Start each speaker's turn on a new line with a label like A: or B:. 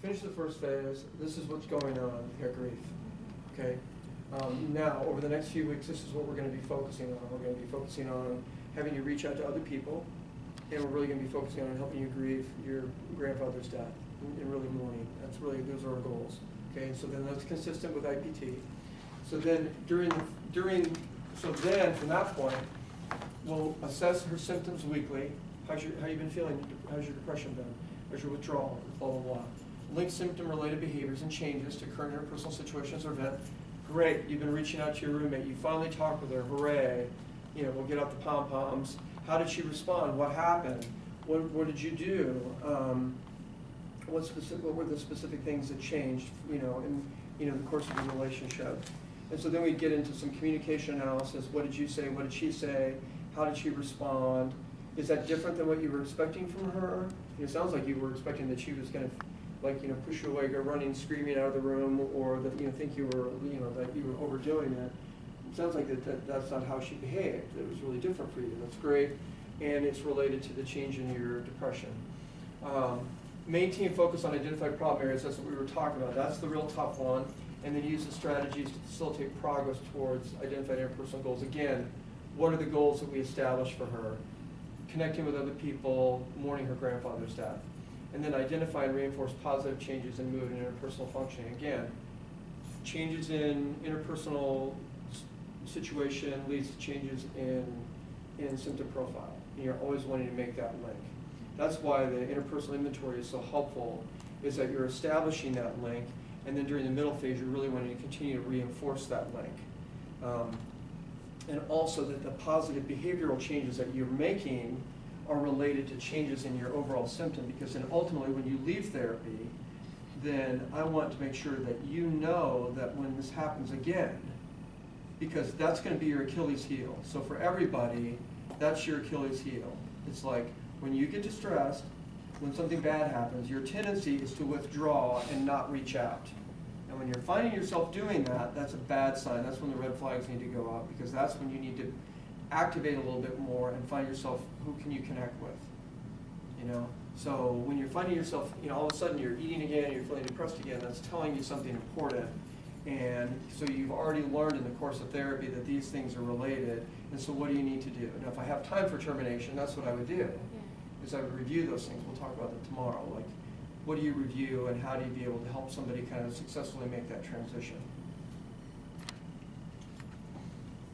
A: finish the first phase. This is what's going on with your grief. Okay. Now, over the next few weeks, this is what we're going to be focusing on. We're going to be focusing on having you reach out to other people, and we're really going to be focusing on helping you grieve your grandfather's death and really mourning. That's really, those are our goals. Okay, so then that's consistent with IPT. So then then from that point, we'll assess her symptoms weekly. How you been feeling? How's your depression been? How's your withdrawal? Blah, blah, blah. Link symptom-related behaviors and changes to current interpersonal situations or events. Great, you've been reaching out to your roommate. You finally talked with her. Hooray. You know, we'll get out the pom-poms. How did she respond? What happened? What did you do? What were the specific things that changed, in the course of the relationship? And so then we get into some communication analysis. What did you say? What did she say? How did she respond? Is that different than what you were expecting from her? It sounds like you were expecting that she was going to, push you away, go running, screaming out of the room, or that think you were, that you were overdoing it. It sounds like that's not how she behaved. It was really different for you. That's great, and it's related to the change in your depression. Maintain focus on identified problem areas. That's what we were talking about. That's the real tough one. And then use the strategies to facilitate progress towards identified interpersonal goals. Again, what are the goals that we established for her? Connecting with other people, mourning her grandfather's death. And then identify and reinforce positive changes in mood and interpersonal functioning. Again, changes in interpersonal situation leads to changes in symptom profile. And you're always wanting to make that link. That's why the interpersonal inventory is so helpful, is that you're establishing that link, and then during the middle phase, you're really wanting to continue to reinforce that link. And also that the positive behavioral changes that you're making are related to changes in your overall symptom, because then ultimately when you leave therapy, then I want to make sure that you know that when this happens again, because that's going to be your Achilles heel. So for everybody, that's your Achilles heel. It's like when you get distressed, when something bad happens, your tendency is to withdraw and not reach out. And when you're finding yourself doing that, that's a bad sign. That's when the red flags need to go up, because that's when you need to activate a little bit more and find yourself, who can you connect with? So when you're finding yourself, all of a sudden you're eating again, you're feeling depressed again, that's telling you something important. And so you've already learned in the course of therapy that these things are related. And so what do you need to do? Now, if I have time for termination, that's what I would do. Is I would review those things. We'll talk about that tomorrow. Like, what do you review, and how do you be able to help somebody kind of successfully make that transition?